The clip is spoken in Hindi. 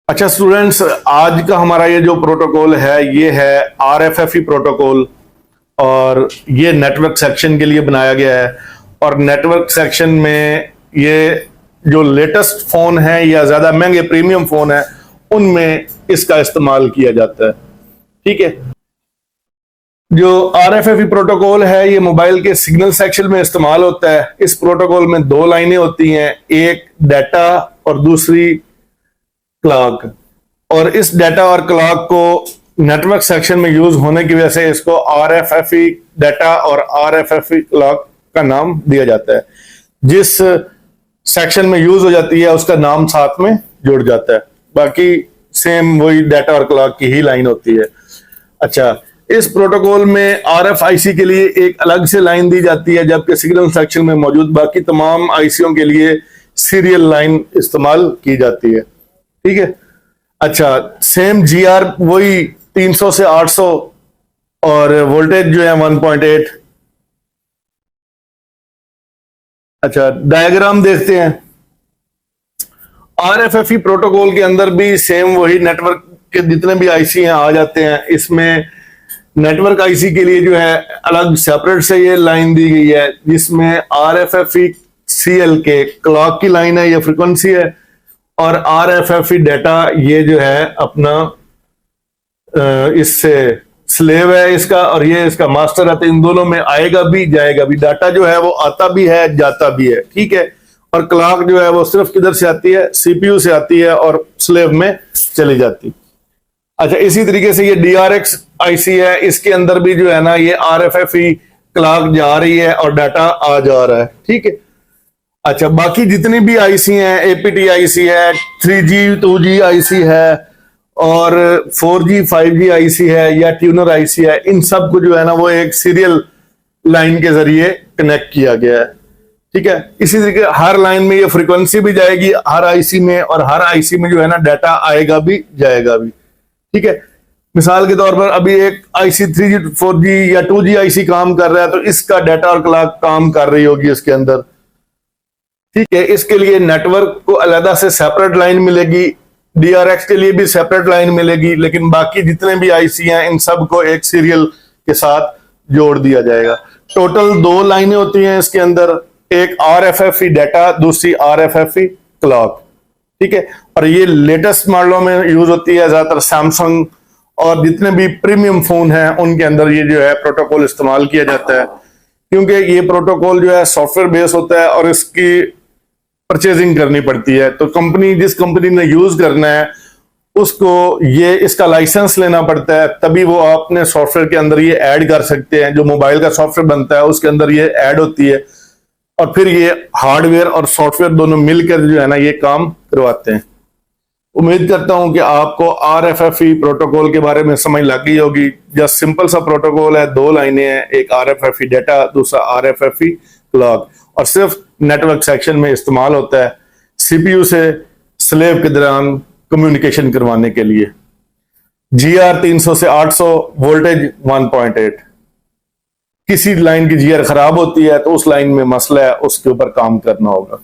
अच्छा स्टूडेंट्स, आज का हमारा ये जो प्रोटोकॉल है ये है RFFE प्रोटोकॉल। और ये नेटवर्क सेक्शन के लिए बनाया गया है। और नेटवर्क सेक्शन में ये जो लेटेस्ट फोन है या ज्यादा महंगे प्रीमियम फोन है उनमें इसका इस्तेमाल किया जाता है। ठीक है, जो RFFE प्रोटोकॉल है ये मोबाइल के सिग्नल सेक्शन में इस्तेमाल होता है। इस प्रोटोकॉल में दो लाइनें होती हैं, एक डाटा और दूसरी क्लॉक। और इस डाटा और क्लॉक को नेटवर्क सेक्शन में यूज होने की वजह से इसको RFFE डाटा और RFFE क्लॉक का नाम दिया जाता है। जिस सेक्शन में यूज हो जाती है उसका नाम साथ में जुड़ जाता है, बाकी सेम वही डाटा और क्लॉक की ही लाइन होती है। अच्छा, इस प्रोटोकॉल में RFIC के लिए एक अलग से लाइन दी जाती है, जबकि सिग्नल सेक्शन में मौजूद बाकी तमाम आईसीओ के लिए सीरियल लाइन इस्तेमाल की जाती है। ठीक है। अच्छा, सेम GR वही 300 से 800 और वोल्टेज जो है 1.8। अच्छा, डायग्राम देखते हैं। RFFE प्रोटोकॉल के अंदर भी सेम वही नेटवर्क के जितने भी आईसी हैं आ जाते हैं। इसमें नेटवर्क आईसी के लिए जो है अलग सेपरेट से ये लाइन दी गई है, जिसमें RFFE CL के क्लॉक की लाइन है, ये फ्रीक्वेंसी है, और RFFE डाटा ये जो है अपना इससे स्लेव है इसका, और ये इसका मास्टर है। तो इन दोनों में आएगा भी जाएगा भी। डाटा जो है वो आता भी है जाता भी है। ठीक है। और क्लॉक जो है वो सिर्फ किधर से आती है, CPU से आती है और स्लेव में चली जाती। अच्छा, इसी तरीके से ये DRX IC है, इसके अंदर भी जो है ना ये RFFE क्लॉक जा रही है और डाटा आ जा रहा है। ठीक है। अच्छा, बाकी जितनी भी आईसी हैं, APT आईसी है, 3G 2G आईसी है, और 4G 5G आईसी है या ट्यूनर आईसी है, इन सब को जो है ना वो एक सीरियल लाइन के जरिए कनेक्ट किया गया है। ठीक है। इसी तरीके हर लाइन में ये फ्रीक्वेंसी भी जाएगी हर आईसी में, और हर आईसी में जो है ना डाटा आएगा भी जाएगा भी। ठीक है। मिसाल के तौर पर अभी एक आईसी 3G 4G या 2G आईसी काम कर रहा है, तो इसका डाटा और क्लॉक काम कर रही होगी इसके अंदर। ठीक है। इसके लिए नेटवर्क को अलग से सेपरेट लाइन मिलेगी, DRX के लिए भी सेपरेट लाइन मिलेगी, लेकिन बाकी जितने भी आईसी हैं इन सब को एक सीरियल के साथ जोड़ दिया जाएगा। टोटल दो लाइनें होती हैं इसके अंदर, एक RFFE डाटा, दूसरी RFFE क्लॉक। ठीक है। और ये लेटेस्ट मॉडलों में यूज होती है, ज्यादातर सैमसंग और जितने भी प्रीमियम फोन हैं उनके अंदर ये जो है प्रोटोकॉल इस्तेमाल किया जाता है, क्योंकि ये प्रोटोकॉल जो है सॉफ्टवेयर बेस होता है और इसकी परचेजिंग करनी पड़ती है। तो कंपनी जिस कंपनी ने यूज करना है उसको ये इसका लाइसेंस लेना पड़ता है, तभी वो अपने सॉफ्टवेयर के अंदर ये ऐड कर सकते हैं। जो मोबाइल का सॉफ्टवेयर बनता है उसके अंदर ये ऐड होती है, और फिर ये हार्डवेयर और सॉफ्टवेयर दोनों मिलकर जो है ना ये काम करवाते हैं। उम्मीद करता हूं कि आपको RFFE प्रोटोकॉल के बारे में समझ लग गई होगी। जस्ट सिंपल सा प्रोटोकॉल है, दो लाइनें हैं, एक RFFE डाटा, दूसरा RFFE क्लॉक, और सिर्फ नेटवर्क सेक्शन में इस्तेमाल होता है CPU से स्लेव के दौरान कम्युनिकेशन करवाने के लिए। GR 300 से 800, वोल्टेज 1.8। किसी लाइन की GR खराब होती है तो उस लाइन में मसला है, उसके ऊपर काम करना होगा।